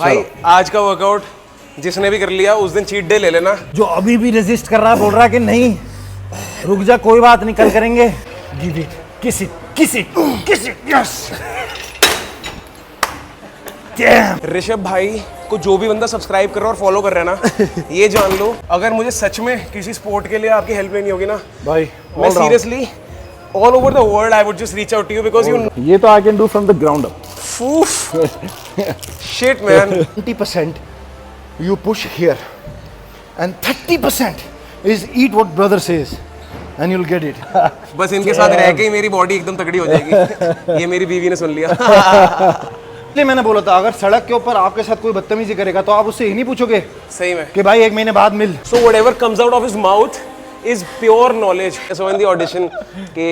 भाई आज का वर्कआउट जिसने भी कर लिया उस दिन चीट डे ले लेना। जो अभी भी रेजिस्ट कर रहा है बोल रहा है कि नहीं रुक जा, कोई बात नहीं, कल करेंगे। गिव इट, किस इट, किस इट, किस इट, यस। ऋषभ भाई को जो भी बंदा सब्सक्राइब कर रहा है और फॉलो कर रहा है ना, ये जान लो अगर मुझे सच में किसी स्पोर्ट के लिए आपकी हेल्प लेनी होगी ना भाई, मैं seriously all over the world I would just reach out to you because you ये तो I can do from the ground up. Shit man. 20% you push here and 30% is eat what brother says and you'll get it. बस इनके साथ रह के ही मेरी body एकदम तगड़ी हो जाएगी। ये मेरी बीवी ने सुन लिया। इसलिए मैंने बोला था अगर सड़क के ऊपर आपके साथ कोई बदतमीजी करेगा तो आप उससे ही नहीं पूछोगे सही में कि भाई 1 महीने बाद मिल। So whatever comes out of his mouth is pure knowledge. So in the audition कि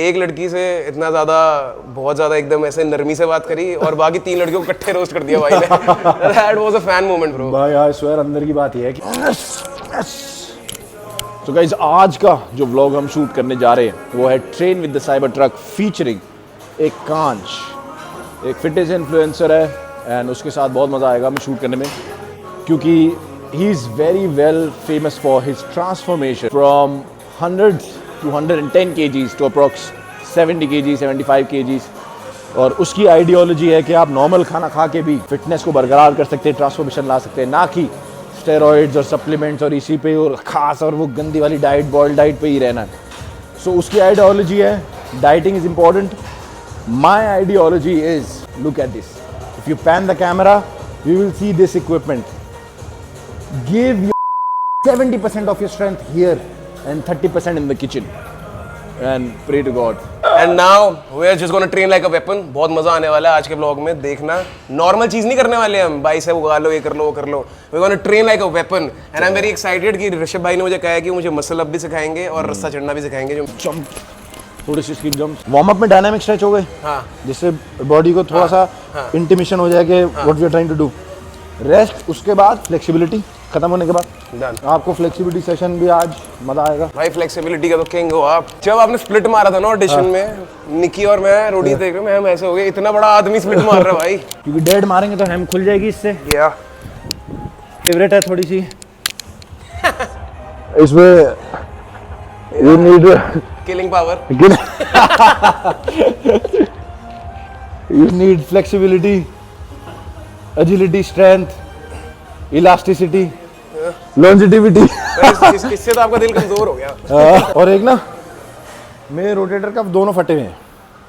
एक लड़की से इतना ज़्यादा बहुत ज़्यादा एकदम ऐसे नरमी से बात करी और बाकी 3 लड़कियों को इकट्ठे रोस्ट कर दिया भाई ने। That was a fan moment bro. भाई आई स्वेयर अंदर की बात ये है कि तो गाइस आज का जो व्लॉग हम शूट करने जा रहे हैं वो है train with the cyber truck featuring एक कांच, एक फिटनेस इन्फ्लुएंसर है एंड उसके साथ बहुत मज़ा आएगा हमें शूट करने में क्योंकि he is very well famous for his transformation from 100 to 110 kgs to approx 70 kgs 75 kgs और उसकी आइडियोलॉजी है कि आप नॉर्मल खाना खा के भी फिटनेस को बरकरार कर सकते हैं, ट्रांसफॉर्मेशन ला सकते हैं, ना कि स्टेरॉइड्स और सप्लीमेंट्स और इसी पे और खास और वो गंदी वाली डाइट बॉइल्ड डाइट पे ही रहना है। सो उसकी आइडियोलॉजी है dieting is important. My ideology is look at this, if you pan the camera you will see this equipment. Give your 70% of your strength here and 30% in the kitchen and pray to God. And now we are just gonna train like a weapon. बहुत मजा आने वाला है आज के blog में, देखना। Normal चीज नहीं करने वाले हम, बाइसेप उगा लो, ये कर लो, वो कर लो। We're gonna train like a weapon and I'm very excited कि ऋषभ भाई ने मुझे कहा है कि मुझे मसल अप भी सिखाएंगे और रस्सा चढ़ना भी सिखाएंगे। जो जंप, थोड़ी सी स्किप जंप, वार्म अप में डायनामिक स्ट्रेच हो गए, हाँ, जिससे बॉडी को थोड़ा सा इंटिमेशन हो जाए कि what we are trying to do. Rest, उसके बाद फ्लेक्सिबिलिटी खत्म होने के बाद Done. आपको फ्लेक्सिबिलिटी सेशन भी आज मजा आएगा। भाई फ्लेक्सिबिलिटी का तो किंग हो आप। जब आपने स्प्लिट मारा था ना ऑडिशन में, निकी और मैं रोडी देख रहे हैं, हम ऐसे हो गए, इतना बड़ा आदमी स्प्लिट मार रहा है भाई। क्योंकि डेड मारेंगे तो हम खुल जाएगी इससे। या फेवरेट है थोड़ी सी इसमें you need killing power. You need flexibility, agility, strength, elasticity, longevity. इससे तो आपका दिल कमजोर हो गया। और एक ना मेरे रोटेटर कफ दोनों फटे हुए हैं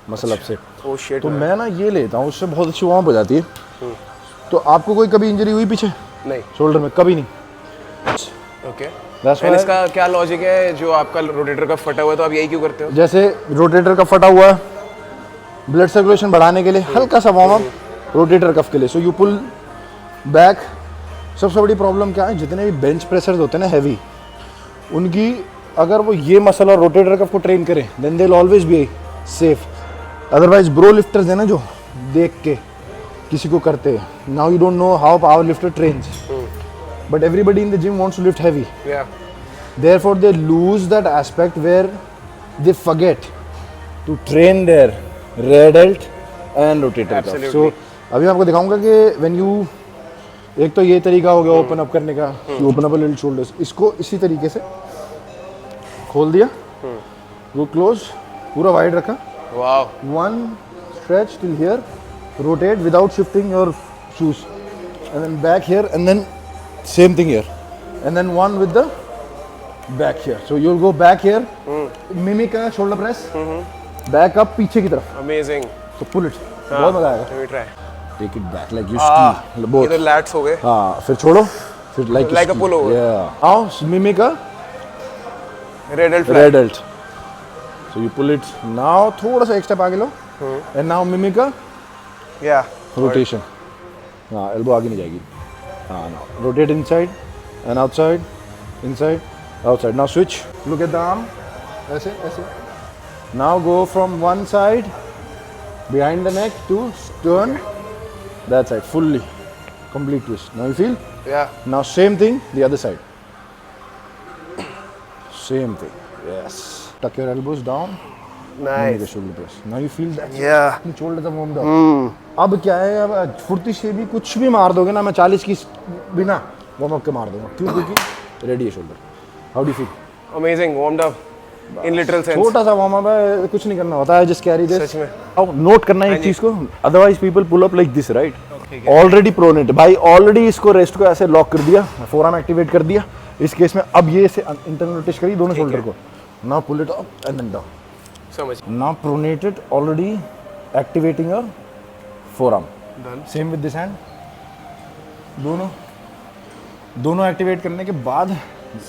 मसल अप से। Oh shit, तो मैं ना ये लेता हूँ, उससे बहुत अच्छी वार्म हो जाती है। तो आपको कोई कभी इंजरी हुई पीछे नहीं, शोल्डर में? कभी नहीं। ओके। That's एंड why- इसका क्या लॉजिक है, जो आपका रोटेटर का फटा हुआ है तो आप यही क्यों करते हो? जैसे रोटेटर कफ फटा हुआ है, ब्लड सर्कुलेशन बढ़ाने के लिए हल्का सा वार्म अप रोटेटर कफ के लिए। So you pull back. सबसे बड़ी प्रॉब्लम क्या है, जितने भी बेंच प्रेसर्स होते हैं ना हैवी, उनकी अगर वो ये मसल और रोटेटर कफ को ट्रेन करें then they will always be safe. Otherwise bro lifters है ना जो देख के किसी को करते हैं, now you don't know how power lifter trains, but everybody in the gym wants to lift heavy, या therefore they lose that aspect where they forget to train their rear delt and rotator cuff. Absolutely. So अभी मैं आपको दिखाऊंगा कि when you, एक तो ये तरीका हो गया ओपन अप करने का, ओपन अप लिटिल शोल्डर्स, इसको इसी तरीके से खोल दिया, वो क्लोज पूरा वाइड रखा, wow, one stretch till here, rotate without shifting your shoes, and then back here, and then same thing here, and then one with the back here. So you'll go back here, mimic a shoulder press, back up पीछे की तरफ, amazing. so pull it, बहुत मजा आएगा। Let me try. Take it back like you ski, ये both। तो let's हो गए। हाँ, फिर छोड़ो, फिर like Like a ski. pull over. Yeah. Now mimic a red Alt rear delt. So you pull it. Now थोड़ा सा एक step आगे लो, and now mimic a या rotation. हाँ, elbow आगे नहीं जाएगी। हाँ, now rotate inside and outside, inside, outside. Now switch. Look at the arm. ऐसे, ऐसे. Now go from one side, behind the neck to turn that side fully, complete twist. Now you feel? या Now same thing the other side. Same thing. Yes. Tuck your elbows down Nice. Shoulder press now you feel that Yeah. Shoulder the warmed up. अब क्या है, अब फुर्ती से भी कुछ भी मार दोगे ना, मैं 40 की बिना वार्म अप के मार दूंगा, क्यों? क्योंकि रेडी है shoulder. How do feel? Amazing. Warmed up. In literal sense. छोटा सा वार्म अप है, कुछ नहीं करना होता है, जस्ट कैरी दिस। सच में। अब नोट करना है एक चीज को, otherwise people pull up like this, right? ठीक है। ऑलरेडी प्रोनेट भाई, ऑलरेडी इसको रेस्ट को ऐसे लॉक कर दिया, फोरआर्म एक्टिवेट कर दिया। इस केस में अब ये से इंटरनल रोटेशन करिए दोनों शोल्डर को, now pull it up and then down. समझ। Now pronated, already activating your forearm. Done. Same with this hand, दोनों एक्टिवेट करने के बाद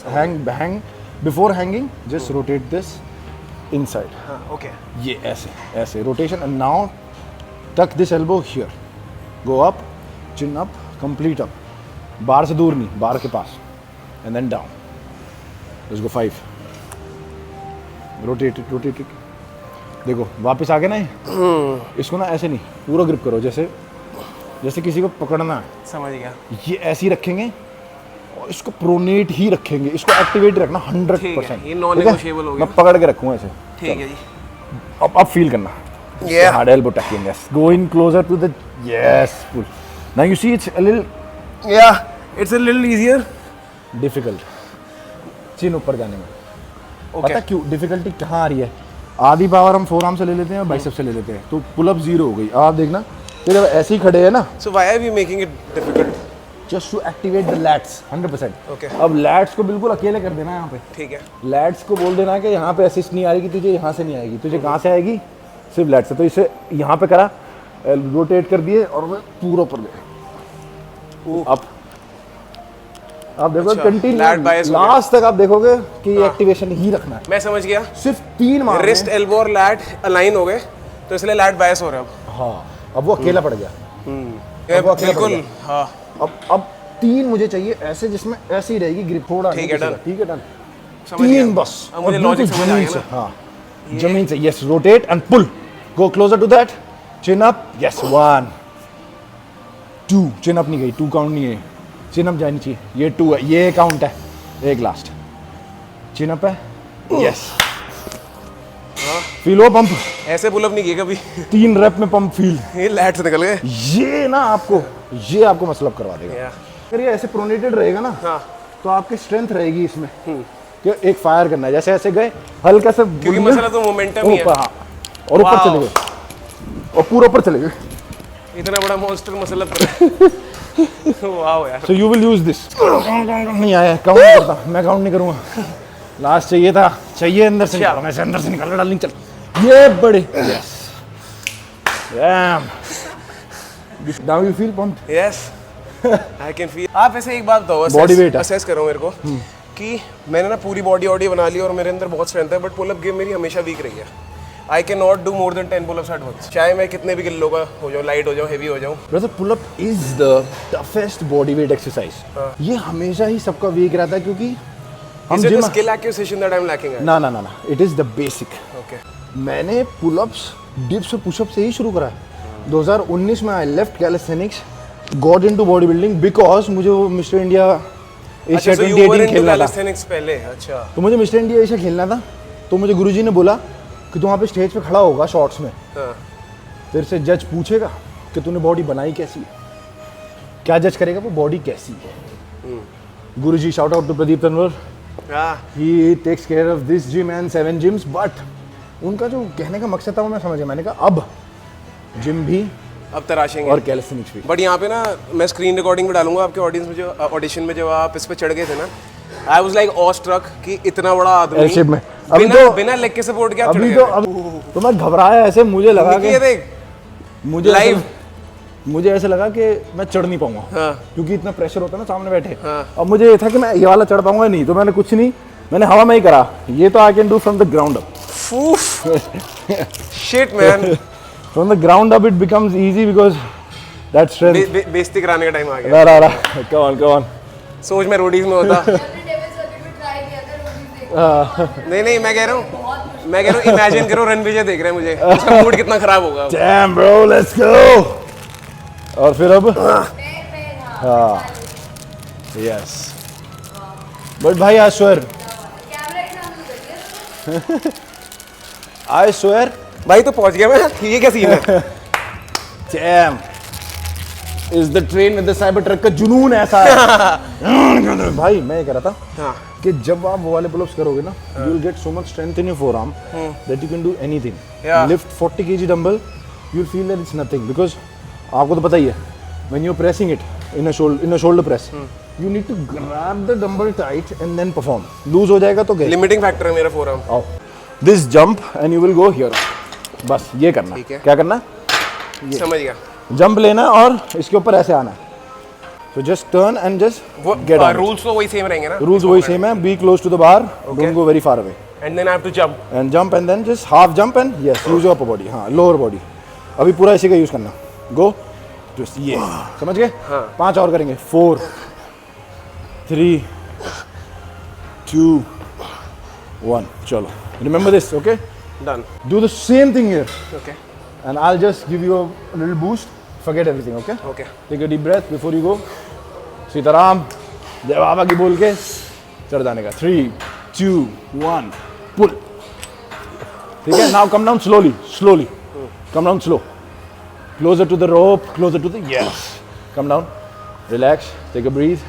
hang before hanging just rotate this inside. हाँ, okay. ये ऐसे rotation, and now tuck this elbow here, go up, chin up, complete up, bar से दूर नहीं, बार के पास, and then down. Let's go 5, rotate it. देखो वापस आ गए ना ये। इसको ना ऐसे नहीं, पूरा ग्रिप करो, जैसे किसी को पकड़ना है, समझ गया। ये ऐसे ही रखेंगे और इसको प्रोनेट ही रखेंगे, इसको एक्टिवेट रखना ठीक 100%। है, ये non-negotiable हो गया। मैं पकड़ के रखूँगा ऐसे। ठीक है जी। अब फील करना। Yeah. Hard elbow tuck in, yes. Go in closer to the, yes, pull. Now you see it's a little Yeah, it's a little easier. difficult. चिन ऊपर जाने में। Okay. पता क्यों डिफिकल्टी कहाँ आ रही है? आधी पावर हम फोरआर्म से ले लेते हैं और बाइसेप से ले लेते हैं, तो पुल अप 0 हो गई। आप देखना, फिर जब ऐसे ही खड़े हैं ना, So why are we making it difficult? Just to activate the lats 100%। Okay. अब लैट्स को बिल्कुल अकेले कर देना है यहाँ पे। ठीक है। लैट्स को बोल देना कि यहाँ पे असिस्ट नहीं आ रही, कि तुझे यहाँ से नहीं आएगी, तुझे कहाँ से आएगी? सिर्फ लैट्स से। तो इसे यहाँ पे करा, रोटेट कर दिए और मैं पूरा ऊपर गए। अब आप देखो अच्छा, कंटिन्यू lat bias हो गया। लास्ट तक आप देखोगे कि ये एक्टिवेशन ही रखना है। मैं समझ गया। सिर्फ 3 मार रिस्ट, एल्बो और लैट अलाइन हो गए, तो इसलिए लैट बायस हो रहा है हाँ, अब वो अकेला पड़ गया। अब। वो अकेला पड़ बिल्कुल। गया। हाँ, अब 3 मुझे चाहिए ऐसे, जिसमें ऐसी रहेगी ग्रिप, थोड़ा ठीक है, नहीं done. किसी का। ठीक है, डन। समझ 3 गया। बस। अब मुझे और लॉजिक बिल्कुल समझ आ जमीन गया से, ना। हाँ जमीन से, yes, rotate and pull, go closer to that, chin up, yes, 1 2, chin up नहीं गई, 2 काउंट नहीं है, चिन अप जानी चाहिए, ये 2 है, ये काउंट है, एक लास्ट, चिन अप है, यस, फील हो पंप, ऐसे पुल अप नहीं किए कभी। 3 रेप में पंप फील, ये लैट से निकल गए। ये ना आपको मसलब करवा देगा। Yeah. अगर ये ऐसे प्रोनेटेड रहेगा ना, हाँ, तो आपकी स्ट्रेंथ रहेगी इसमें कि एक फायर करना है, जैसे ऐसे गए हल्का सा, क्योंकि मसला तो मोमेंटम ही है। ऊपर, हाँ, और ऊपर Wow. चले गए, और पूरा ऊपर चले गए। इतना बड़ा मॉन्स्टर मसला पर। वाओ यार। So you will use this. नहीं आया, काउंट नहीं करता, मैं काउंट नहीं करूंगा। लास्ट चाहिए था, चाहिए अंदर से निकालो, मैं से अंदर से निकाल डालनी, चल ये बड़े, yes, now you feel pump. Yes, I can feel. आप ऐसे एक बात बताओ, Body weight है। असेस करो मेरे को कि मैंने ना पूरी बॉडी बना ली और मेरे अंदर बहुत स्ट्रेंथ है, बट पुल अप गेम मेरी हमेशा वीक रही है। I can not do more than 10 pull ups at once, चाहे मैं कितने भी किलो का हो जाऊँ, लाइट हो जाऊँ, हेवी हो जाऊँ। Brother, pull up is the toughest body weight exercise. ये हमेशा ही सबका वीक रहता है, क्योंकि हम Is it gym, the skill acquisition that I'm lacking at? ना, it is the basic. Okay. मैंने पुलअप्स, डिप्स और पुशअप से ही शुरू करा है। 2019 में I left calisthenics, got into body building, because मुझे वो मिस्टर इंडिया एशिया अच्छा, so you were 2018 into खेलना था। calisthenics पहले, अच्छा। तो मुझे मिस्टर इंडिया एशिया खेलना था, तो मुझे गुरुजी ने बोला कि तू वहाँ पे स्टेज पे खड़ा होगा शॉर्ट्स में, हाँ, तेरे से जज पूछेगा कि तूने बॉडी बनाई कैसी है। क्या जज करेगा वो? बॉडी कैसी है। Guruji, shout out to Pradeep Tanwar, हाँ, he takes care of this gym and 7 gyms, but उनका जो कहने का मकसद था वो मैं समझ गया। मैंने कहा अब जिम भी अब तराशेंगे। और कैलिस्थेनिक्स भी। बट यहाँ पे ना मैं स्क्रीन रिकॉर्डिंग में डालूंगा आपके ऑडियंस में, जो ऑडिशन में जब आप इस पे चढ़ गए थे ना, I was like awestruck कि इतना बड़ा आदमी L shape में। अभी बिना तो- बिना लेग के सपोर्ट के आप चढ़ अभी गए तो मैं घबराया ऐसे, मुझे लगा थे। ये कि देख मुझे live। मुझे ऐसे लगा कि मैं चढ़ नहीं पाऊंगा, हाँ। क्योंकि इतना प्रेशर होता है ना सामने बैठे। हाँ। अब मुझे ये था कि मैं ये वाला चढ़ पाऊंगा नहीं, तो मैंने कुछ नहीं, मैंने हवा में ही करा। ये तो I can do from the ground up. Shit man. From the ground up it becomes easy because that strength. बेइज्जती कराने का टाइम आ गया। रा कम ऑन सोच मैं रोडीज में होता। नहीं, मैं कह रहा हूँ इमेजिन करो रणविजय देख रहे हैं मुझे, उसका मूड कितना खराब होगा। Damn bro, let's go. और फिर अब हाँ, यस, बट भाई आई स्वेयर आई स्वेयर भाई तो पहुंच गया मैं, ये क्या सीन है? Dam is the train with the cyber truck का जुनून ऐसा है। भाई मैं ये कह रहा था हाँ कि जब आप वो वाले पुलअप्स करोगे ना, you will get so much strength in your forearm that you can do anything. Yeah. Lift 40 kg dumbbell, you will feel that it's nothing, because आपको तो पता ही है when you are pressing it in a shoulder press, you need to grab the dumbbell tight and then perform. Loose हो जाएगा तो गए। Limiting factor है मेरा फोरआर्म। आओ this jump and you will go here, बस ये करना। ठीक है। क्या करना? समझ गया। जंप लेना और इसके ऊपर ऐसे आना है। So just turn and just वो get on. रूल्स तो वही सेम रहेंगे ना? Rules वही same है. Be close to the bar. Don't go very far away. And then I have to jump. And jump and then just half jump and yes, use your upper body. हाँ, lower body. अभी पूरा इसी का use करना. Go. Just ये. समझ गए? हाँ. 5 और करेंगे. 4, 3, 2, 1. चलो. Remember this, okay? Done. Do the same thing here. Okay And I'll just give you a little boost. Forget everything, okay? Okay. Take a deep breath before you go. Sitaram जय बाबा की बोल के चढ़ जाने का। 3, 2, 1, pull. ठीक है? Now come down slowly, slowly. Come down slow. Closer to the rope, closer to the yes. Come down. Relax. Take a breathe.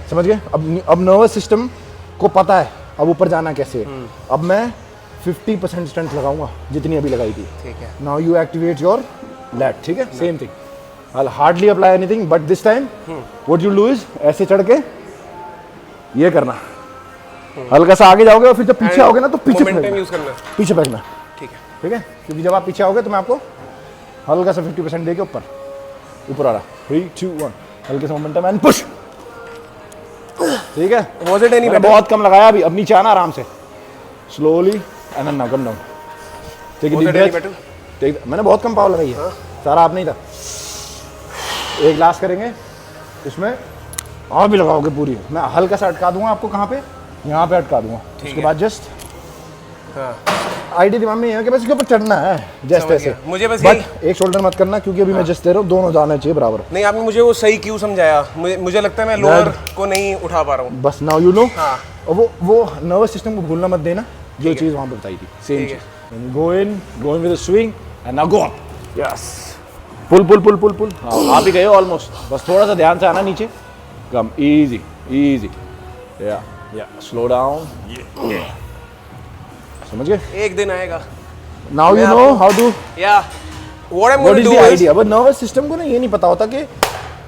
समझ गए? अब नर्वस सिस्टम को पता है अब ऊपर जाना कैसे है। अब मैं 50% स्ट्रेंथ लगाऊंगा जितनी अभी लगाई थी। ठीक है। Now you activate your lat. ठीक है? Same thing. I'll hardly apply anything, but this time, what you'll do is ऐसे चढ़ के ये करना, हल्का सा आगे जाओगे और फिर जब पीछे आओगे ना तो पीछे मोमेंटम फेंकना, यूज करना। पीछे फेंकना, ठीक है। ठीक है? क्योंकि जब आप पीछे आओगे तो मैं आपको हल्का सा 50% देके ऊपर आ रहा। 3, 2, 1 हल्के से मोमेंटम एंड पुश। ठीक है? वाज इट एनी मैंने बेटर? बहुत कम लगाया अभी। अब नीचे आना आराम से, slowly and now come down. Take a Was deep it any breath. better? मैंने बहुत कम पावर लगाई है, सारा आप नहीं था। एक ग्लास करेंगे, इसमें और भी लगाओगे पूरी। मैं हल्का सा अटका दूंगा आपको, कहाँ पे? यहाँ पे अटका दूंगा। उसके बाद जस्ट आइडिया दिमाग में ये है कि बस इसके ऊपर चढ़ना है जस्ट समझ ऐसे। गया। मुझे बस बट एक शोल्डर मत करना क्योंकि अभी मैं जस्ट दे रहा हूँ, दोनों जाना चाहिए बराबर। नहीं, आपने मुझे वो सही क्यों समझाया? मुझे लगता है मैं लोअर को नहीं उठा पा रहा हूँ। बस नाउ यू नो। हाँ। और वो नर्वस सिस्टम को भूलना मत देना, जो चीज़ वहाँ पे बताई थी सेम ठीक है। चीज़। Go in with a swing and now go up. Yes, pull pull pull pull pull. हाँ, आप ही गए हो ऑलमोस्ट। बस थोड़ा सा ध्यान से आना नीचे। कम इजी इजी, या स्लो डाउन। समझ गए? एक दिन आएगा। Now you know how to, या what I am what going is to the do idea. But nervous system को ना ये नहीं पता होता कि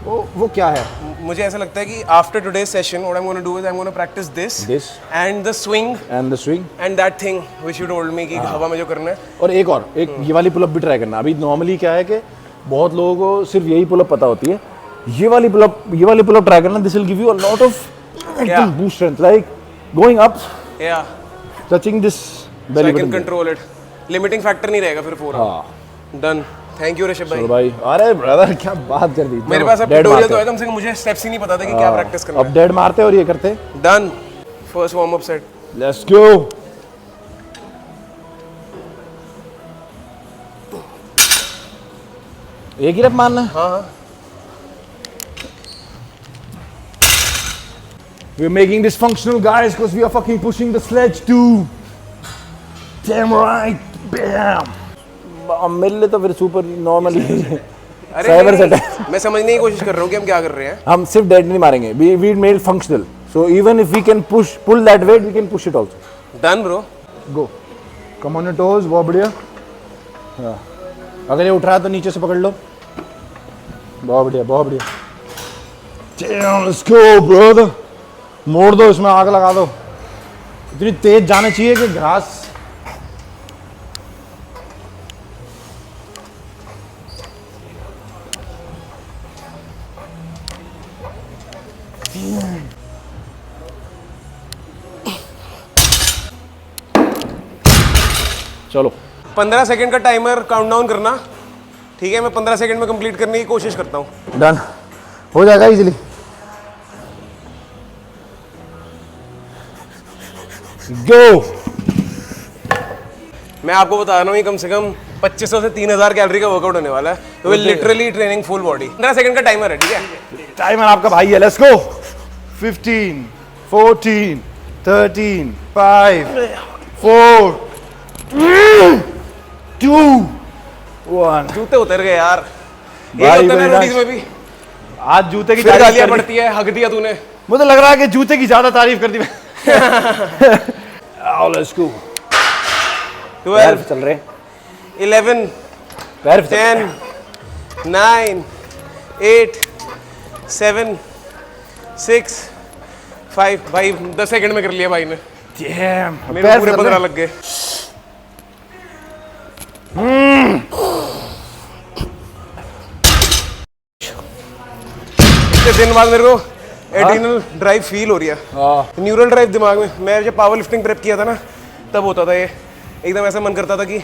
वो क्या है। मुझे ऐसा लगता है कि after today's session what I am going to do is I am going to practise this This. And the swing and the swing. And that thing which you told me कि हवा में जो करना है। और एक ये वाली पुलअप भी ट्राई करना। अभी नॉर्मली क्या है कि बहुत लोगों को सिर्फ यही पुलअप पता होती है। ये वाली पुलअप ट्राई करना। This will give you a lot of एकदम boost strength, like going up, या touching this so belly I can button. Control it. Limiting factor नहीं रहेगा फिर फोरआर्म। हाँ डन। थैंक यू ऋषभ भाई। चलो भाई। अरे ब्रदर क्या बात कर दी। मेरे पास अब ट्यूटोरियल तो है, कम से कम मुझे स्टेप्स ही नहीं पता था कि क्या प्रैक्टिस करना अब डेड मारते और ये करते। है। Done. First warm up set. Let's go. एक ही रफ मारना है। हाँ हाँ। We're making this functional, guys, because we are fucking pushing the sledge too. Damn right. Bam. मेरे लिए तो फिर सुपर नॉर्मली अरे साइबर नहीं, सेट है। मैं समझने की कोशिश कर रहा हूँ कि हम क्या कर रहे हैं। हम सिर्फ डेड नहीं मारेंगे। We made functional. So even if we can pull that weight, we can push it also. Done bro. Go. Come on your toes. बहुत बढ़िया। हाँ। अगर ये उठ रहा है तो नीचे से पकड़ लो। बहुत बढ़िया, बहुत बढ़िया। Damn, let's go, brother. मोड़ दो, इसमें आग लगा दो। इतनी तेज जाना चाहिए कि घास। चलो 15 सेकंड का टाइमर काउंटडाउन करना। ठीक है, मैं 15 सेकंड में कंप्लीट करने की कोशिश करता हूँ। डन हो जाएगा इजीली। गो। मैं आपको बता रहा हूँ ये कम से कम 2500 से 3000 कैलोरी का वर्कआउट होने वाला है। तो वे literally training full body. 15 second का टाइमर है, ठीक है? टाइमर आपका भाई है। Let's go. 15, 14, 13, 5, 4, 2 1। जूते उतर गए यार, ये भाई होता है ना मेरा- रोडीज में भी, आज जूते की फिर तारीफ गालियां कर दी। पड़ती है, हक दिया तूने। मुझे लग रहा है कि जूते की ज्यादा तारीफ कर दी मैं। आओ लेट्स गो। 12 चल रहे 11 पैर 10 9 8 7 6 5। भाई 10 सेकंड में कर लिया भाई ने, डैम मेरे पैर पूरे चल 15 रहे लग गए। इतने दिन बाद मेरे को एड्रिनल ड्राइव फील हो रही है, हाँ न्यूरल ड्राइव दिमाग में। मैं जब पावर लिफ्टिंग प्रेप किया था ना, तब होता था ये, एकदम ऐसा मन करता था कि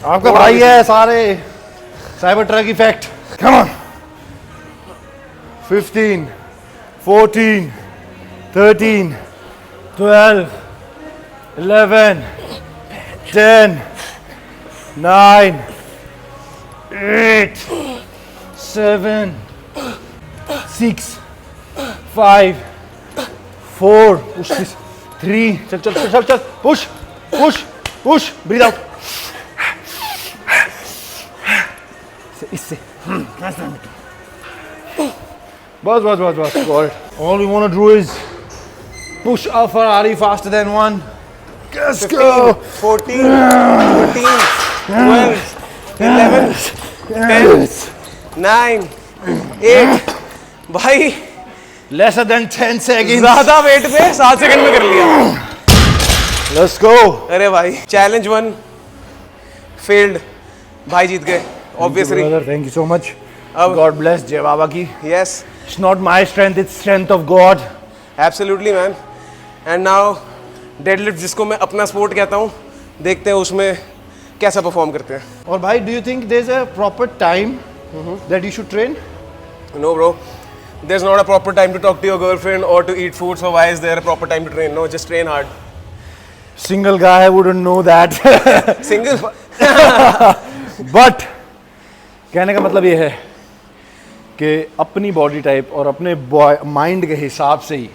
आपका भाई है सारे cyber truck effect. Come on 15 14 13 12 11 10 9 8 7 6 5 4 push this 3 चल चल चल चल चल push push push breathe out इससे बस बस बस बस God all we want to do is push a Ferrari faster than one. Let's go 14 13 12 11 10 9 8। भाई lesser than 10 seconds. ज्यादा वेट पे 7 सेकंड में कर लिया। Let's go. अरे भाई चैलेंज 1 फेल्ड, भाई जीत गए obviously. Brother, thank you so much. अब God bless जय बाबा की. Yes It's not my strength, it's strength of God. Absolutely man. And now deadlift, जिसको मैं अपना स्पोर्ट कहता हूँ, देखते हैं उसमें कैसा परफॉर्म करते हैं। और भाई, do you think there's a proper time that you should train? No bro, there's not a proper time to talk to your girlfriend or to eat food, so why is there a proper time to train? No, just train hard. Single guy wouldn't know that. Single But कहने का मतलब ये है कि अपनी body type और अपने mind के हिसाब से ही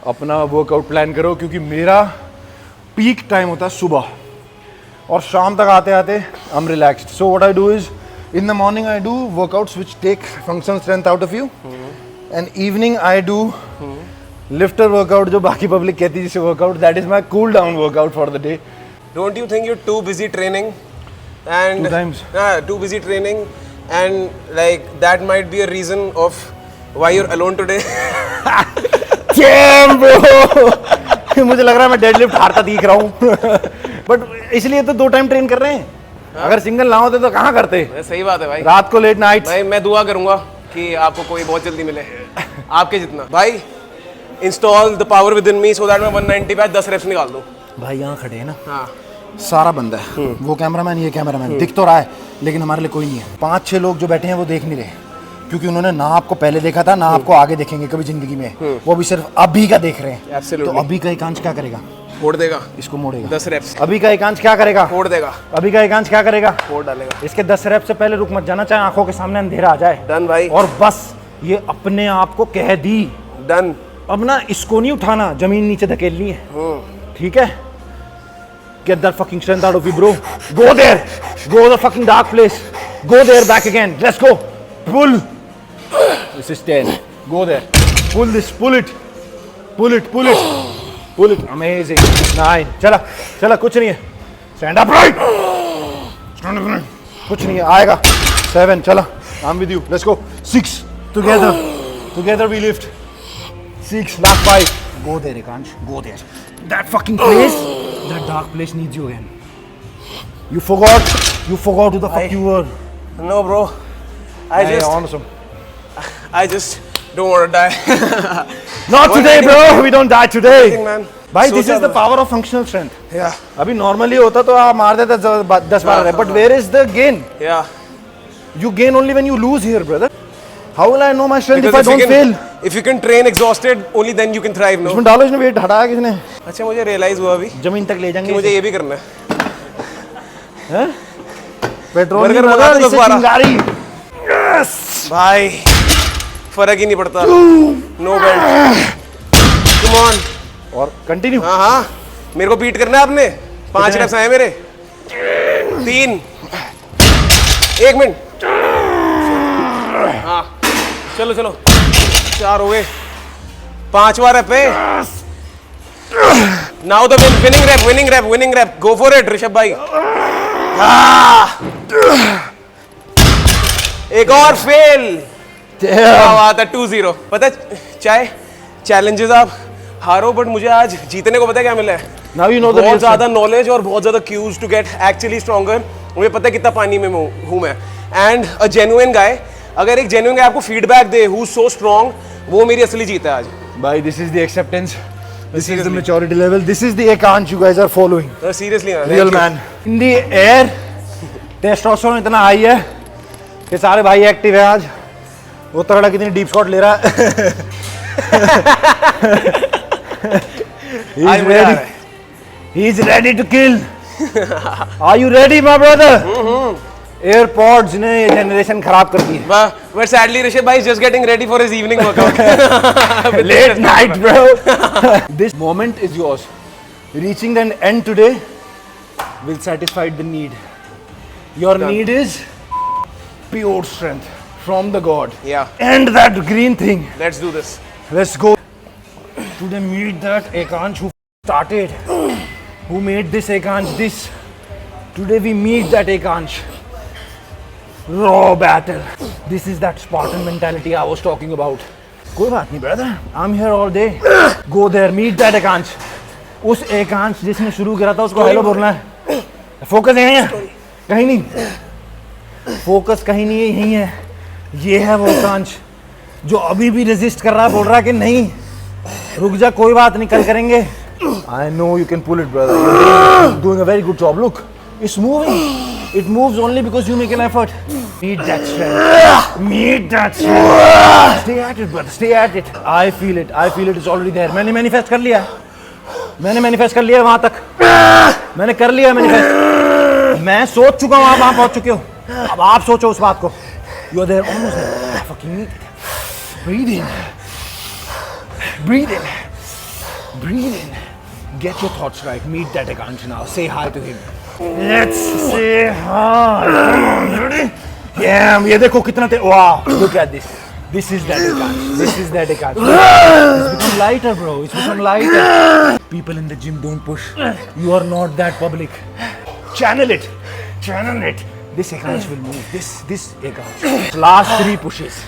अपना वर्कआउट प्लान करो, क्योंकि मेरा पीक टाइम होता है सुबह और शाम तक आते आते I am relaxed. So what I do is in the morning I do workouts which take functional strength out of you, and evening I do lifter workout, जो बाकी पब्लिक कहती है जिसे workout, that is my cool down workout for the day. don't you think you're too busy training and 2 times. too busy training and like that might be a reason of why you're alone today? Damn, bro. मुझे लग रहा है मैं deadlift हारता दिख रहा हूँ. But इसलिए तो 2 टाइम ट्रेन कर रहे हैं. अगर सिंगल ना होते तो कहाँ करते. सही बात है भाई। रात को लेट नाइट. भाई मैं दुआ करूंगा कि आपको कोई बहुत जल्दी मिले आपके जितना। भाई install the power with in me so that मैं 190 पे 10 रेप्स निकाल दूं। भाई यहाँ खड़े हैं ना, हाँ सारा बंदा है. वो कैमरामैन, ये कैमरामैन दिख तो रहा है, लेकिन हमारे लिए कोई नहीं है. 5-6 लोग जो बैठे हैं वो देख नहीं रहे, क्योंकि उन्होंने ना आपको पहले देखा था ना आपको आगे देखेंगे कभी जिंदगी में. वो भी सिर्फ अभी का देख रहे हैं. Absolutely. तो अभी का एकांश क्या करेगा? फोड़ देगा, इसको मोड़ेगा. 10 रेप्स अभी का एकांश क्या करेगा? फोड़ देगा, अभी का एकांश क्या करेगा? फोड़ डालेगा। इसके 10 रेप से पहले रुक मत जाना, चाहे आंखों के सामने अंधेरा आ जाए. डन भाई, और बस ये अपने आप को कह दी, डन। अब ना इसको नहीं उठाना, जमीन नीचे धकेलनी है. ठीक है? Get that fucking strength out of you, bro. Go there. Go the fucking dark place. Go there, back again. Let's go. Pull. This is 10. Go there. Pull this. Pull it. Pull it. Pull it. Pull it. Amazing. 9. चला. चला. कुछ नहीं है. Stand up right. Stand up right. कुछ नहीं है. आएगा. 7. चला. I'm with you. Let's go. 6. Together. Together we lift. 6. Last 5. Go there, Ekansh. Go there. That fucking place, that dark place needs you again. You forgot who the fuck you were. No bro, I Hey, just awesome. don't want to die. Not today, bro. We don't die today. man. Bhai, this सोचा is the था। power of functional strength. Yeah, अभी normally होता तो आप मार देते 10-12 but where is the gain? yeah. You gain only when you lose here, brother. How will I know my strength Because if I don't fail? if you can train exhausted, only then you can thrive, no? इसमें डालो, इसमें wait हटाया किसने? अच्छा मुझे realise हुआ अभी जमीन तक ले कि जाएंगे. मुझे ये भी करना है। पेट्रोल बर्गर नहीं बना लगा, दो इससे 12। चिंगारी. भाई फर्क ही नहीं पड़ता। No belt, come on. और कंटिन्यू. हाँ हाँ, मेरे को बीट करना है आपने। 5 रेप्स आए मेरे। 3 1 मिनट। हाँ चलो चलो, 4 हो गए, 5वां रैप है। Now the winning rep, go for it Rishabh भाई। एक और फेल। क्या बात है, 2-0। पता है चाहे चैलेंजेस आप हारो, बट मुझे आज जीतने को पता है क्या मिला है? Now you know the बहुत real ज्यादा नॉलेज और बहुत ज्यादा cues to get actually stronger. मुझे पता है कितना पानी में हूँ मैं। एंड अ जेन्युइन गाय, अगर एक जेन्युइन गाय आपको feedback they who so strong, वो मेरी असली जीत है आज। Bhai, this is the acceptance. This is the maturity level. This is the Ekansh you guys are following. Seriously Real man. In the air, testosterone इतना high है कि सारे भाई एक्टिव है आज। वो तगड़ा कितनी डीप शॉट ले रहा है। आज मजा आ रहा है। He's ready to kill. Are you ready, my brother? AirPods ने ये जनरेशन खराब कर दी है। But sadly Rishabh bhai is just getting ready for his evening workout. Late night, bro. This moment is yours. Reaching the end today will satisfy the need. Your need is pure strength from the God. Yeah, And that green thing. let's do this. Let's go. Today meet that Ekansh who started, who made this Ekansh this. Today we meet that Ekansh. Raw battle. This is that Spartan mentality I was talking about. कोई बात नहीं brother. I'm here all day. Go there, meet that Ekansh. उस Ekansh जिसने शुरू करा था उसको hello बोलना है. फोकस यहीं है, कहीं नहीं. फोकस कहीं नहीं है, यहीं है. ये है वो Ekansh जो अभी भी रेजिस्ट कर रहा है, बोल रहा है कि नहीं रुक जा, कोई बात नहीं, कल करेंगे. I know you can pull it, brother. You're doing a very good job. Look, it's moving. It moves only because you make an effort. Meet that strength. Meet that strength. Stay at it, brother. Stay at it. I feel it. I feel it. It's already there. मैंने manifest कर लिया. मैंने manifest कर लिया वहाँ तक. मैंने कर लिया manifest. मैं सोच चुका हूँ, आप वहाँ पहुँच चुके हो. अब आप सोचो उस बात को. You're there, almost there. I fucking need it. Breathe in. Breathe in. Breathe in. Get your thoughts right. Meet that Ekansh now. Say hi to him. Let's say hi. Come on, ready? Yeah, ये देखो कितना wow, look at this. This is that Ekansh. This is that Ekansh. It's become lighter, bro. It's become lighter. People in the gym don't push. You are not that public. Channel it. Channel it. This Ekansh will move. This Ekansh. Last 3 pushes.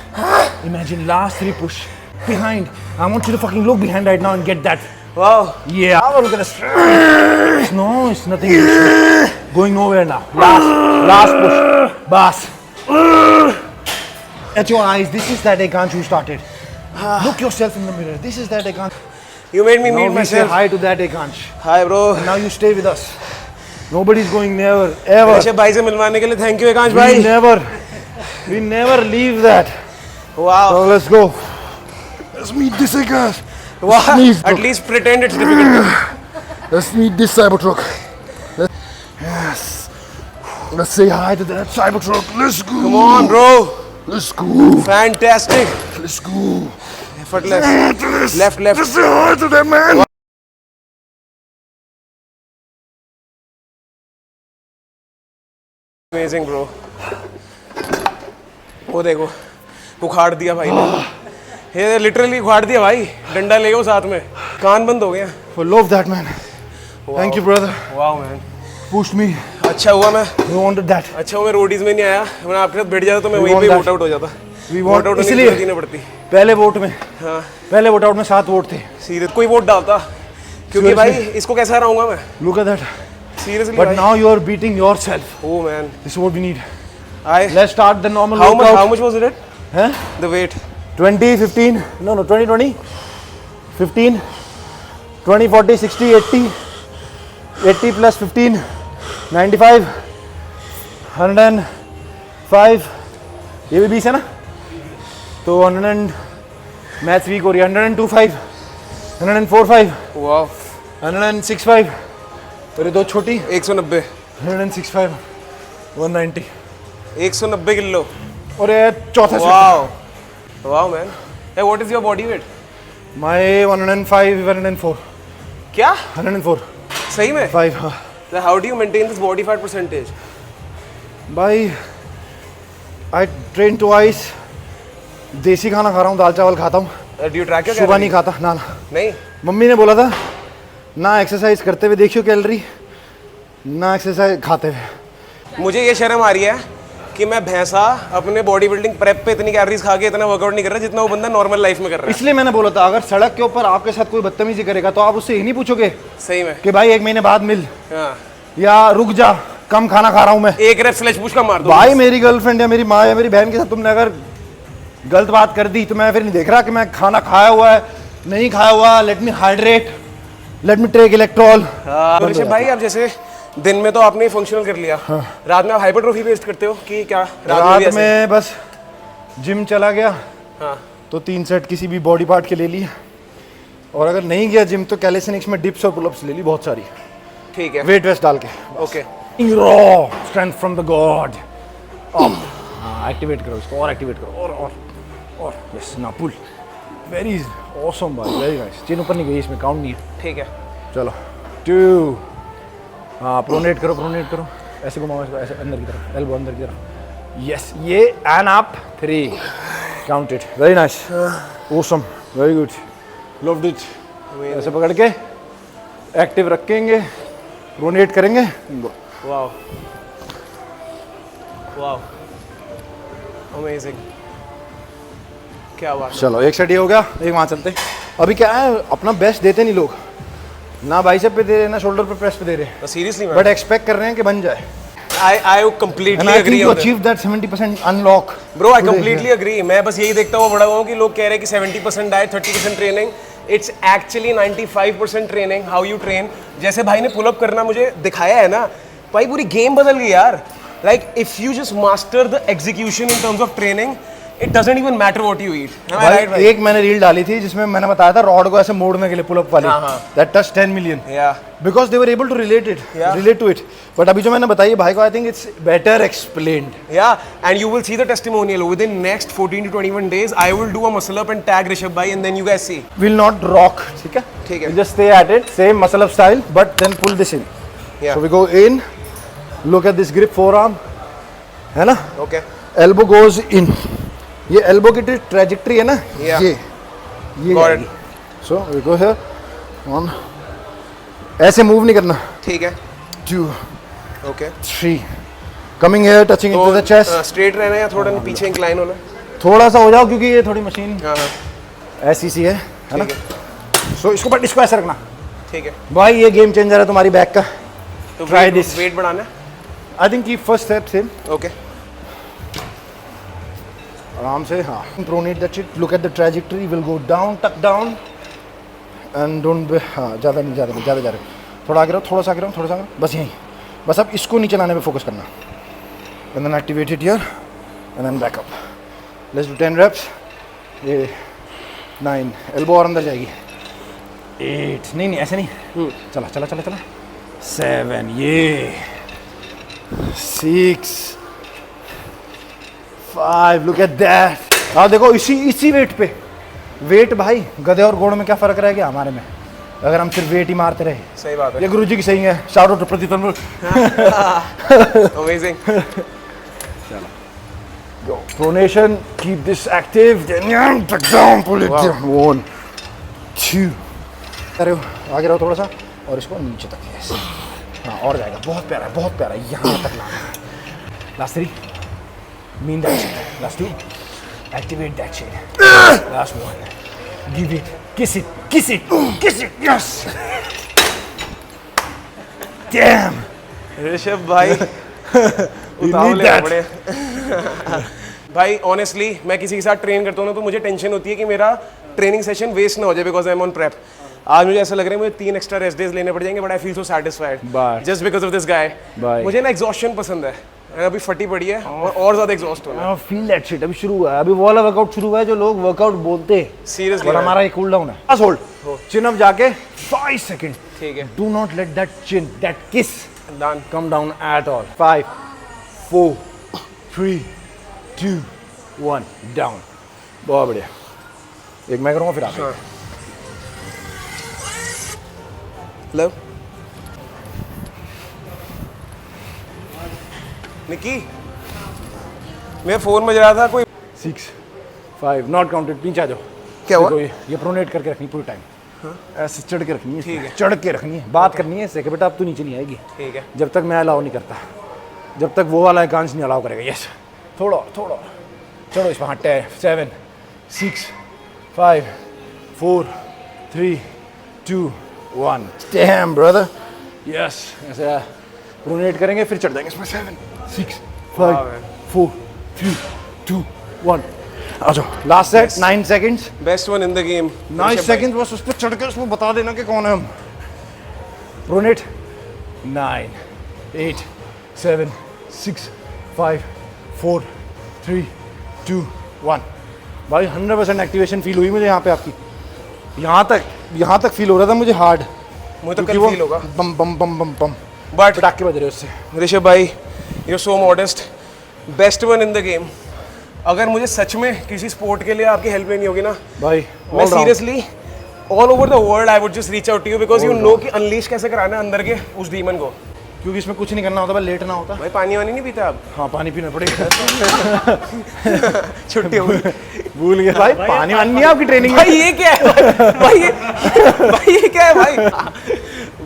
Imagine last 3 push. Behind. I want you to fucking look behind right now and get that. Wow. Yeah. Now look at the strength. No, it's nothing. It's going nowhere now. Last push. Boss. At your eyes, this is that Ekansh who started. Look yourself in the mirror. This is that Ekansh. You made me Now meet we say myself. hi to that Ekansh. Hi bro. Now you stay with us. Nobody's going never, ever. Rishabh भाई से मिलवाने के लिए thank you Ekansh We भाई. never leave that. Wow. So let's go. Let's meet this Ekansh. Wow. Sneeze, bro. At least pretend it's difficult. Let's meet this Cybertruck. Yes. Let's say hi to that Cybertruck. Let's go. Come on bro. Let's go. Fantastic. Let's go. Effortless. Left. Let's say hi to that man. Amazing bro. वो देखो उखाड़ दिया भाई ने. ये literally उखाड़ दिया भाई. डंडा ले गया साथ में. कान बंद हो गया. For love that man. Thank you, brother. Wow man. Pushed me. अच्छा हुआ मैं. We wanted that. अच्छा हुआ मैं रोडीज में नहीं आया. मैं आपके साथ बैठ जाता तो मैं We वहीं पे want वोट आउट हो जाता. We vote want. आउट होने की इसलिए जरूरत ही नहीं पड़ती. पहले वोट में. हाँ. पहले वोट आउट में 7 वोट थे. सीरियस कोई वोट डालता. क्योंकि भाई इसको कैसा हराऊंगा मैं. Look at that. Seriously But भाई. now you are beating yourself. Oh man. This is what we need. I. Let's start the normal How workout. much was it? Huh? The weight. 20, 15. No, 20, 20. 15. 20, 40, 60, 80. 80 plus 15. 95. 105. ये भी 20 है ना? तो 100 maths weak हो रही है. 102.5. 104.5. Wow. 106.5. और ये 2 छोटी. 190. 106.5. 190. 190 किलो. और ये चौथा set. Wow. Wow man. Hey, what is your body weight? My 105, 104. क्या? 104. सही में? 5. हाँ. So how do you maintain this body fat percentage? By I train twice, देसी खाना खा रहा हूँ, दाल चावल खाता हूँ, डू यू ट्रैक योर सुबह नहीं खाता ना। नहीं, मम्मी ने बोला था ना एक्सरसाइज करते हुए देखियो कैलोरी, ना एक्सरसाइज खाते हुए। मुझे ये शर्म आ रही है कि मैं भैंसा अपने बॉडी बिल्डिंग प्रेप पे इतनी कैलोरीज खा के इतना वर्कआउट नहीं कर रहा जितना वो बंदा नॉर्मल लाइफ में कर रहा है। इसलिए मैंने बोला था अगर सड़क के ऊपर आपके साथ कोई बदतमीजी करेगा तो आप उससे ये नहीं पूछोगे सही में। कि भाई 1 महीने बाद मिल, हाँ, या रुक जा कम खाना खा रहा हूँ मैं। एक रेप स्लेज पुश का मार दो। भाई मेरी गर्लफ्रेंड या मेरी माँ या मेरी बहन के साथ तुमने अगर गलत बात कर दी तो मैं फिर नहीं देख रहा कि मैं खाना खाया हुआ है नहीं खाया हुआ। Let me hydrate, let me take Electral. Rishabh भाई, आप जैसे दिन में तो आपने फंक्शनल कर लिया, रात में आप हाइपरट्रोफी बेस्ड करते हो कि क्या? रात भी ऐसे? में बस जिम चला गया हाँ, तो 3 सेट किसी भी बॉडी पार्ट के ले लिए, और अगर नहीं गया जिम तो कैलिस्थेनिक्स में डिप्स और पुलअप्स ले ली बहुत सारी, ठीक है, वेट वेस्ट डाल के। Okay. Raw strength from the God. Activate करो इसको, और एक्टिवेट करो, और यस ना पुल। वेरी ऑसम भाई, वेरी नाइस। चेन ऊपर नहीं गई, इसमें काउंट नहीं है। ठीक है, चलो 2, हाँ प्रोनेट करो, ऐसे घुमाओ इसको, ऐसे अंदर की तरफ, एल्बो अंदर की तरफ, यस ये and up 3 counted. Very nice, awesome, very good, loved it. ऐसे पकड़ के एक्टिव रखेंगे, प्रोनेट करेंगे। वाओ वाओ, अमेजिंग, क्या बात। चलो एक सेट ये हो गया, एक वहाँ चलते। अभी क्या है, अपना बेस्ट देते नहीं लोग, ना बाइसेप पे दे रहे ना शोल्डर पे प्रेस पे दे रहे, सीरियसली बट एक्सपेक्ट कर रहे हैं कि बन जाए। I completely agree you on this. achieve that 70% unlock. Bro, I completely agree. मैं बस यही देखता हुआ बड़ा हुआ हूँ कि लोग कह रहे हैं कि 70% diet, 30% training. It's actually 95% training, how you train। जैसे भाई ने पुल अप करना मुझे दिखाया है ना, भाई पूरी गेम बदल गई यार। Like if you just master the execution in terms of training, it doesn't even matter what you eat. Am I right, भाई एक मैंने रील डाली थी जिसमें मैंने बताया था रॉड को ऐसे मोड़ने के लिए पुल अप वाली, हाँ। that touched 10 million. Yeah. Because they were able to relate to it. But अभी जो मैंने बताई है भाई को, I think it's better explained. Yeah, and you will see the testimonial within next 14 to 21 days. I will do a muscle up and tag Rishabh bhai, and then you guys see. Will not rock, ठीक है? ठीक है। We'll just stay at it, same muscle up style, but then pull this in. Yeah. So we go in, look at this grip forearm, है ना? Okay. Elbow goes in. ये elbow की trajectory है ना? Yeah. ये Got जाएगी. So we go here, 1, ऐसे move नहीं करना. ठीक है। 2, Okay. 3, coming here, touching into the chest. Straight रहना या थोड़ा पीछे इंक्लाइन होना? थोड़ा सा हो जाओ क्योंकि ये थोड़ी मशीन हाँ हाँ, ऐसी सी है ना? सो इसको इसको ऐसे रखना ठीक है। भाई, ये गेम चेंजर है तुम्हारी बैक का। तो Try this. वेट बढ़ाना। आई थिंक की फर्स्ट स्टेप सेम, ओके। आराम से, हाँ। Pronate that shit, look at the trajectory, will go down, टक डाउन एंड डोंट, हाँ ज़्यादा नहीं, ज़्यादा थोड़ा आगे रहो, थोड़ा सा आगे रहो, थोड़ा सा आगे, बस यहीं, बस अब इसको नीचे लाने पे फोकस करना। And then activate it here and then back up. Let's do 10 reps। ये 9, एल्बो और अंदर जाएगी। 8, नहीं ऐसे नहीं, चला 7, ये 6, 5, लुक एट दैट। हाँ देखो, इसी वेट पे, वेट भाई गधे और घोड़े में क्या फर्क रह गया हमारे में, अगर हम सिर्फ वेट ही मारते रहे। सही बात है। ये गुरुजी की सही है, shout out to Pradeep Tanwar. Amazing. Go. Pronation, keep this active, then tuck down, pull it down. 1, 2. अरे आगे रहो थोड़ा सा, और इसको नीचे तक, यस। हाँ और जाएगा, बहुत प्यारा, यहाँ तक लाना। Last 3, mean that shit. Last 2, activate that shit. Last 1, give it, kiss it, yes. Damn. Rishabh भाई उतावले हो बड़े। भाई ऑनेस्टली मैं किसी के साथ ट्रेन करता हूँ ना तो मुझे टेंशन होती है कि मेरा ट्रेनिंग सेशन वेस्ट ना हो जाए, because I am on prep. आज मुझे ऐसा लग रहा है मुझे 3 एक्स्ट्रा रेस्ट डेज लेने पड़ जाएंगे, but I feel so satisfied just because of this guy. मुझे ना एग्जॉस्शन पसंद है, अभी फटी पड़ी है और ज्यादा एग्जॉस्ट होना है। Feel that shit. अभी शुरू हुआ है, अभी वो वाला वर्कआउट शुरू हुआ है जो लोग वर्कआउट बोलते हैं सीरियसली, और हमारा ये कूल डाउन है। बस होल्ड, चिन अप जाके 5 सेकंड, ठीक है। Do not let that chin, that kiss done, come down at all. 5, 4, 3, 2, 1 down. बहुत बढ़िया। एक मैं करूँगा फिर आप। लो निकी, मेरा फोन बज रहा था कोई 6 5 नॉट काउंटेड। नीचे आ जाओ। क्या हुआ? देखो ये प्रोनेट करके रखनी पूरी टाइम। ऐसे चढ़ के रखनी है। ठीक है, चढ़ के रखनी है। बात करनी है इससे कि बेटा अब तू नीचे नहीं आएगी। ठीक है। जब तक मैं अलाउ नहीं करता, जब तक वो वाला एकांश नहीं अलाउ करेगा। यस, थोड़ा थोड़ा चढ़ो इस पर। हाँ, 10 7 6 5 4 3 2 1। Dam brother. यस, ऐसे प्रोनेट करेंगे फिर चढ़ जाएंगे इसमें। 7 6 5 4 3 2 1। आ जाओ। Last set 9 seconds. Best one in the game. 9 second बस उस पर चढ़ के उसको बता देना कि कौन है हम। प्रोनेट। 9 8 7 6 5 4 3 2 1। भाई 100% एक्टिवेशन फील हुई मुझे यहाँ पे आपकी। यहाँ तक फील हो रहा था मुझे हार्ड। मुझे तो कल फील होगा। बम बम बम बम बम बट पटाखे बज रहे उससे। ऋषभ भाई, you so modest, best one in the game. अगर मुझे सच में किसी स्पोर्ट के लिए आपकी हेल्प लेनी होगी ना भाई मैं seriously all over the world I would just reach out to you because you know कि अनलीश कैसे कराना है अंदर के उस डीमन को। क्योंकि इसमें कुछ नहीं करना होता, बस लेटना होता। भाई पानी वानी नहीं पीता आप? हाँ, पानी पीना पड़ेगा। छुट्टी हो गई। भूल गया भाई, पानी वानी नहीं है आपकी ट्रेनिंग में। भाई ये क्या है भाई ये क्या है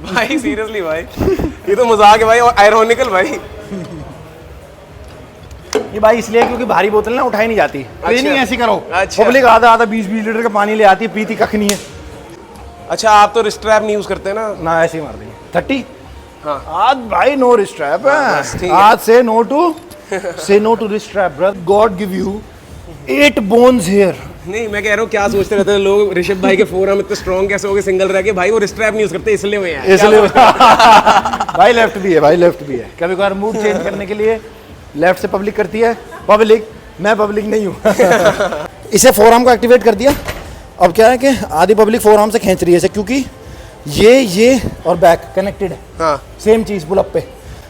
भाई सीरियसली भाई ये तो मजाक है भाई और आयरॉनिकल भाई। ये भाई इसलिए क्योंकि भारी बोतल ना उठाई नहीं जाती। ट्रेनिंग ऐसी करो। अच्छा। पब्लिक आधा 20 लीटर का पानी ले आती है, पीती कख नहीं है। अच्छा, आप तो रिस्ट्रैप नहीं यूज करते ना? ना, ऐसे ही मार देंगे। 30। हाँ। आज भाई नो रिस्ट्रैप बस है। ठीक है। आज से no to wrist strap brother. God give you 8 bones here. नहीं, मैं कह रहा हूँ क्या सोचते रहते हैं लोग ऋषभ भाई के फोरम इतने स्ट्रॉन्ग कैसे हो गए सिंगल रह के? भाई वो रिस्ट्रैप नहीं यूज करते इसलिए हुए हैं। इसलिए भाई लेफ्ट भी है, भाई लेफ्ट भी है। कभी कभार मूड चेंज करने के लिए लेफ्ट से पब्लिक करती है। पब्लिक, मैं पब्लिक नहीं हूँ। इसे फोरआर्म को एक्टिवेट कर दिया। अब क्या है कि आधी पब्लिक फोरआर्म से खींच रही है इसे, क्योंकि ये और बैक कनेक्टेड है। हाँ। सेम चीज पुल अप पे।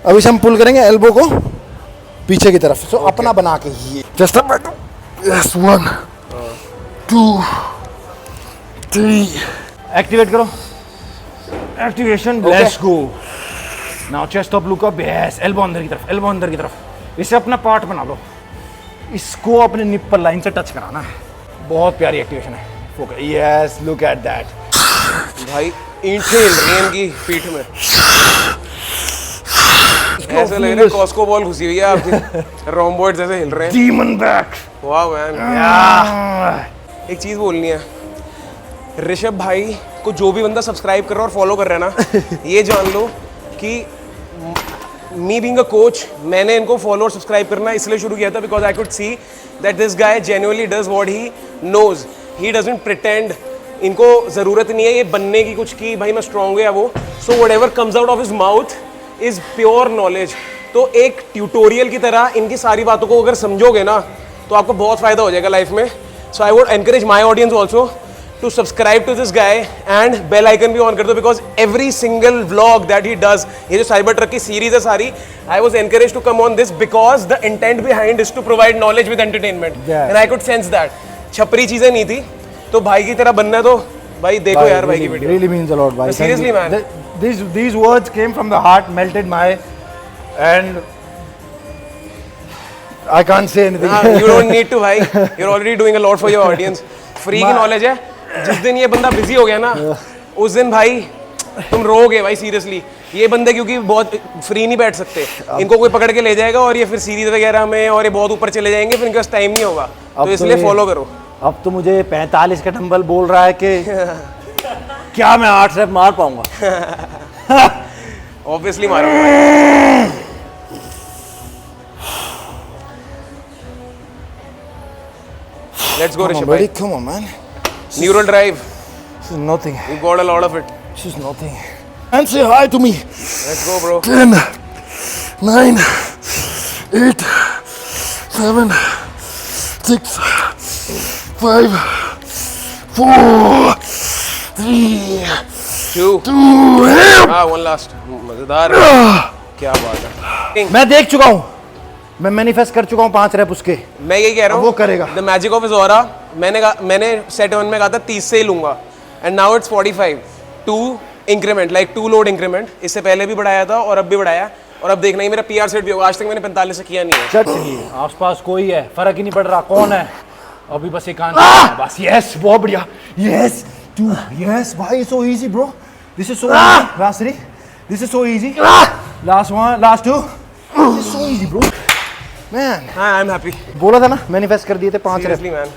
अब इसे हम पुल करेंगे एल्बो को पीछे की तरफ। सो अपना बना के ये जस्ट यस 1 2 3 एक्टिवेट करो। Activation, let's go. Now chest up, look up. Yes, elbow अंदर की तरफ, एल्बो अंदर की तरफ। इसे अपना पार्ट बना लो। इसको अपने निप्पल लाइन से टच कराना है। बहुत प्यारी एक्टिवेशन है। Focus. Yes, look at that. भाई ईंटें हिल रही हैं इनकी पीठ में। ऐसे लग रहा है कॉस्को बॉल घुसी हुई है आपकी। रोम्बोइड जैसे हिल रहे हैं। Demon back. वाह मैन। एक चीज बोलनी है, ऋषभ भाई को जो भी बंदा सब्सक्राइब कर रहा है और फॉलो कर रहा है ना, ये जान लो कि मी बीइंग अ कोच, मैंने इनको फॉलो और सब्सक्राइब करना इसलिए शुरू किया था because I could see that this guy genuinely does what he knows. He doesn't pretend. इनको ज़रूरत नहीं है ये बनने की कुछ की भाई मैं स्ट्रॉन्ग है या वो। So whatever comes out of his mouth is pure knowledge. तो एक ट्यूटोरियल की तरह इनकी सारी बातों को अगर समझोगे ना तो आपको बहुत फ़ायदा हो जाएगा लाइफ में। So I would encourage my audience also to subscribe to this guy and bell icon भी on कर दो because every single vlog that he does, ये जो साइबर ट्रक की सीरीज है सारी, I was encouraged to come on this because the intent behind is to provide knowledge with entertainment. Yeah. And I could sense that. छपरी चीजें नहीं थी, तो भाई की तरह बनना है तो भाई देखो यार भाई की video. Really means a lot, भाई। Seriously man. These words came from the heart, melted my, and I can't say anything. You don't need to भाई, you're already doing a lot for your audience. Free की knowledge है। जिस दिन ये बंदा busy हो गया ना उस दिन भाई तुम रोगे भाई सीरियसली। ये बंदे क्योंकि बहुत फ्री नहीं बैठ सकते, इनको कोई पकड़ के ले जाएगा और ये फिर सीरीज वगैरह में और ये बहुत ऊपर चले जाएंगे, फिर इनके पास टाइम नहीं होगा। तो इसलिए फॉलो करो। अब तो मुझे 45 का डंबल बोल रहा है कि क्या मैं 8 रैप मार पाऊंगा? ऑब्वियसली मारोगे भाई। लेट्स गो ऋषभ भाई। Come on, man. Neural drive, This is nothing. You got a lot of it. This is nothing. And say hi to me. Let's go bro. 10, 9, 8, 7, 6, 5, 4, 3, 2, हाँ वन लास्ट। मजेदार, क्या बात है। मैं देख चुका हूँ, मैं मैनिफेस्ट कर चुका हूँ 5 रैप उसके। मैं ये कह रहा हूँ वो करेगा। The magic of his aura. मैंने सेट 1 में कहा था 30 से ही लूंगा and now it's 45। 2 increment, like 2 load increment. इससे पहले भी बढ़ाया था और अब भी बढ़ाया। और अब देखना ही मेरा पीआर सेट भी होगा, आज तक मैंने 45 से किया नहीं है। चलिए आसपास कोई है, फर्क ही नहीं पड़ रहा कौन है, अभी बस एक आंसर है बस। यस, बहुत बढ़िया। यस टू, यस भाई, so easy bro, this is so easy. Last 3, this is so easy. Last 1, last 2, this is so easy bro man. I am happy बोला था ना, मैनिफेस्ट कर दिए थे 5 सीरियसली मैन।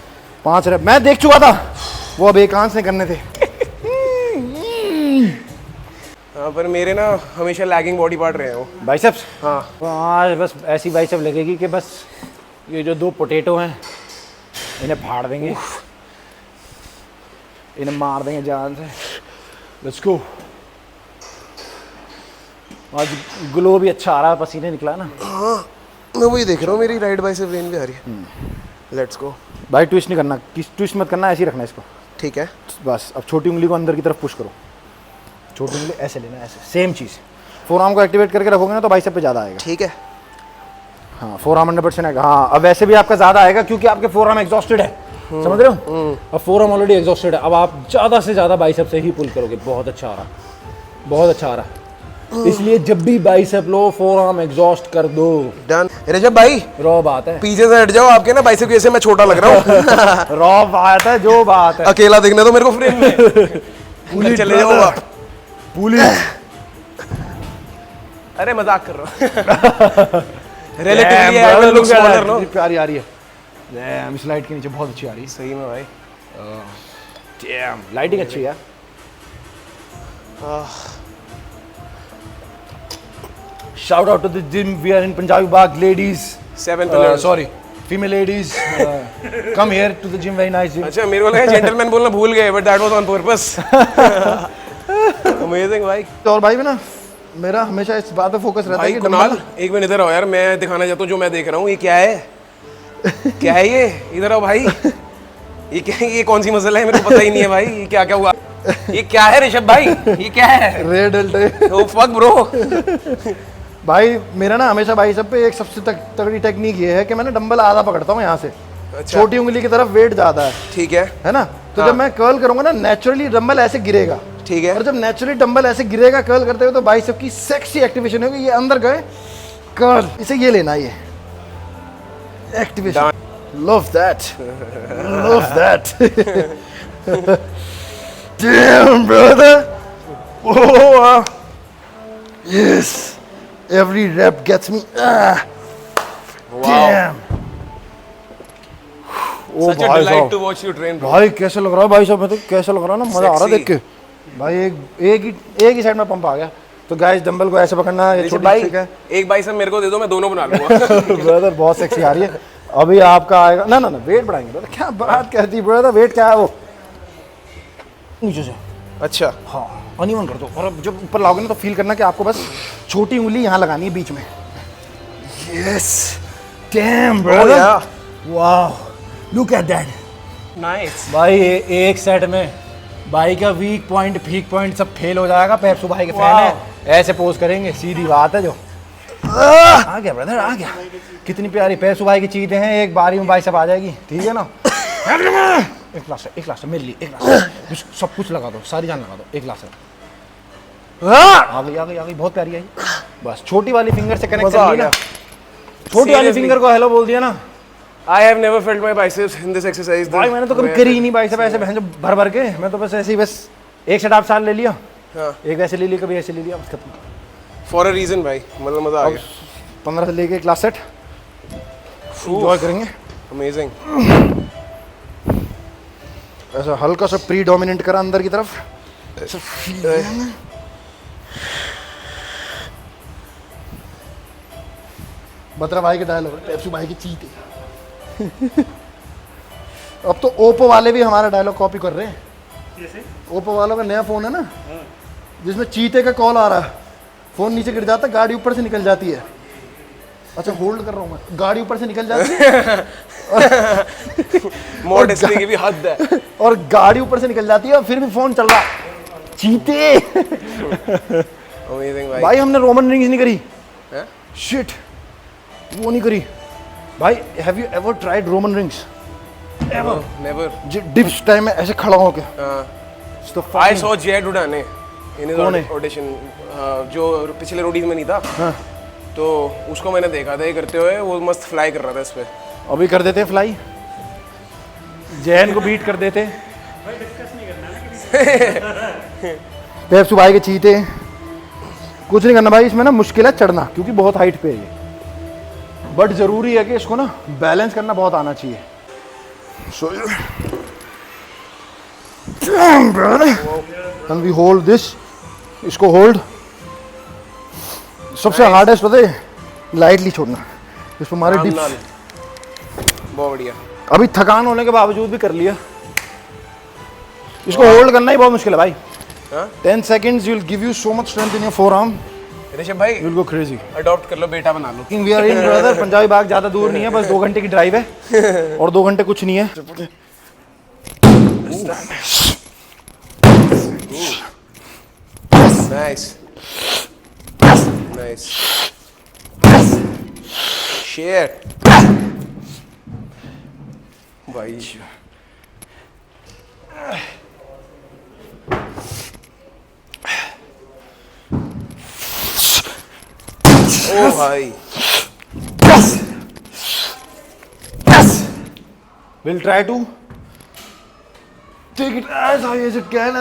5 रैप मैं देख चुका था, वो अब एकांश ने करने थे। हाँ, पर मेरे ना हमेशा लैगिंग बॉडी पार्ट रहे हैं वो। बाइसेप्स, हाँ आज बस ऐसी बाइसेप लगेगी कि बस ये जो 2 पोटैटो हैं इन्हें फाड़ देंगे, इन्हें मार देंगे जान से। Let's go. आज ग्लो भी अच्छा आ रहा है, पसीने निकला ना। हाँ, मैं वही देख रहा हूँ, मेरी राइट बाइसेप वेन भी आ रही है। लेट्स गो भाई, ट्विस्ट नहीं करना, ट्विस्ट मत करना, ऐसे ही रखना इसको। ठीक है। बस अब छोटी उंगली को अंदर की तरफ पुश करो, छोटी उंगली ऐसे लेना, ऐसे सेम चीज़। फोरआर्म को एक्टिवेट करके रखोगे ना तो बाइसेप पे ज़्यादा आएगा। ठीक है। हाँ, फोरआर्म 100% आएगा। हाँ, अब वैसे भी आपका ज़्यादा आएगा क्योंकि आपके फोरआर्म एग्जॉस्टेड है, समझ रहे हो। अब फोरआर्म ऑलरेडी एग्जॉस्टेड है, अब आप ज़्यादा से ज़्यादा बाइसेप से ही पुल करोगे। बहुत अच्छा आ रहा, बहुत अच्छा आ रहा। इसलिए जब भी बाइसेप लो, फोरआर्म एग्जॉस्ट कर दो। डन। रजब भाई रॉ बात है, पीछे से हट जाओ, आपके ना बाइसेप की वजह से मैं छोटा लग रहा हूँ। रॉ बात है, जो बात है। अकेला दिखने दो मेरे को फ्रेम में। चले जाओ आप। पुलिस, अरे मजाक कर रहा हूँ। Relatively I will look smaller no. प्यारी आ रही है। डैम, इस लाइट के नीचे बहुत अच्छी आ रही है। सही में भाई। डैम, लाइटिंग अच्छी है। Shout out to the gym. We are in Punjabi Bagh, ladies. 7 pillars. Sorry, female ladies. Come here to the gym. Very nice gym. अच्छा, मेरे को लगा जेंटलमैन बोलना भूल गए, but that was on purpose. Amazing भाई। और भाई भी ना, मेरा हमेशा इस बात पे फोकस रहता है भाई कि कुणाल, एक मिनट इधर आओ यार, मैं दिखाना चाहता हूँ जो मैं देख रहा हूँ। ये क्या है? क्या है ये? इधर आओ भाई। ये क्या है? ये कौन सी मसल है? मेरे को पता ही नहीं है भाई, ये क्या क्या हुआ? ये क्या है ऋषभ भाई? ये क्या है? Red delts. Oh fuck bro. भाई मेरा ना हमेशा भाई सब पे एक सबसे तगड़ी टेक्निक ये है कि मैंने डंबल आधा पकड़ता हूँ यहाँ से। अच्छा। छोटी उंगली की तरफ वेट ज्यादा है, ठीक है ना। तो जब मैं कर्ल करूंगा ना, नेचुरली डंबल ऐसे गिरेगा। ठीक है। और जब नेचुरली डंबल ऐसे गिरेगा कर्ल करते हुए, तो बाइसेप की सेक्सी एक्टिवेशन होगी। ये अंदर गए, कर्ल, इसे ये लेना, ये activation. Love that, love that. Damn brother, oh yes, every rep gets me. Damn. Such a delight to watch you train bro. भाई कैसे लग रहा है भाई साहब, मैं तो कैसे लग रहा है ना, मजा आ रहा है देख के। भाई एक ही साइड में पंप आ गया। तो गाइस, डंबल को ऐसे पकड़ना है, ये छोटी भाई ट्रिक है। एक बाइसेप मेरे को दे दो, मैं दोनों बना लूंगा। ब्रदर बहुत सेक्सी आ रही है। अभी आपका आएगा ना, वेट बढ़ाएंगे ब्रदर। क्या बात कहती है ब्रदर, वेट क्या है वो? नीचे से, अच्छा हाँ, अनइवन कर दो। और अब जब ऊपर लाओगे ना तो फील करना कि आपको बस छोटी उंगली यहाँ लगानी है बीच में। यस, डैम ब्रदर, वाह, लुक एट दैट, नाइस। भाई एक सेट में भाई का वीक पॉइंट, पीक पॉइंट सब फेल हो जाएगा। पेप्सू भाई के फैन है, ऐसे पोज करेंगे, सीधी बात है। जो आ गया ब्रदर, आ गया। कितनी प्यारी पेप्सू भाई की चीजें हैं, एक बारी में भाई सब आ जाएगी, ठीक है ना। एक लास्ट मेरे लिए, एक लास्ट, सब कुछ लगा दो, सारी जान लगा दो, एक लास्ट। आ गई, बहुत प्यारी आई। बस छोटी वाली फिंगर से कनेक्ट कर लिया, छोटी वाली फिंगर को हेलो बोल दिया ना। I have never felt my biceps in this exercise. भाई मैंने तो कभी करी ही नहीं बाइसेप ऐसे, बहन जो भर के। मैं तो बस ऐसे ही, बस एक सेट आप साल ले लिया, एक वैसे ले लिया, कभी ऐसे ले लिया, बस खत्म। For a reason भाई, मतलब मजा आ गया। 15 से लेके एक लास्ट सेट एंजॉय करेंगे। Amazing. ऐसा हल्का सा प्री डोमिनेंट करा अंदर की तरफ, ऐसा फील किया ना। बत्रा भाई के डायलॉग, पेप्सू भाई की चीते। अब तो ओप्पो वाले भी हमारा डायलॉग कॉपी कर रहे हैं। ओप्पो वालों का नया फोन है ना, जिसमें चीते का कॉल आ रहा है, फोन नीचे गिर जाता है, गाड़ी ऊपर से निकल जाती है। अच्छा होल्ड कर रहा हूँ मैं, गाड़ी ऊपर से निकल जाती है। मॉडेस्टी की भी हद है। और गाड़ी ऊपर से निकल जाती है और फिर भी फोन चल रहा। चीते। Amazing भाई। भाई हमने रोमन रिंग्स नहीं करी। हैं? शिट, वो नहीं करी भाई। Have you ever tried Roman rings? Never, never. Dips time में ऐसे खड़ा होके। I saw Jay Dudane in his कौन है? audition, जो पिछले रोडीज में नहीं था। तो उसको मैंने देखा था ये करते हुए, वो मस्त फ्लाई कर रहा था इस पे। अभी कर देते फ्लाई, जैन को बीट कर देते। पेप्सू भाई के चीते। कुछ नहीं करना भाई, इसमें ना मुश्किल है चढ़ना क्योंकि बहुत हाइट पे है ये, बट जरूरी है कि इसको ना बैलेंस करना बहुत आना चाहिए। So can we hold this, इसको होल्ड। सबसे हार्डेस्ट पता है लाइटली छोड़ना, इस पर हमारे डिप्स। बहुत बढ़िया। अभी थकान होने के बावजूद भी कर लिया। इसको होल्ड करना ही बहुत मुश्किल है भाई। 10 seconds will give you so much strength in your forearm. Rishabh भाई You'll go crazy. अडॉप्ट कर लो, बेटा बना लो। We are in brother, Punjabi बाग ज्यादा दूर नहीं है, बस 2 घंटे की ड्राइव है और 2 घंटे कुछ नहीं है। नाइस नाइस शेट भाई। ओ भाई We'll try to take it as high as it can.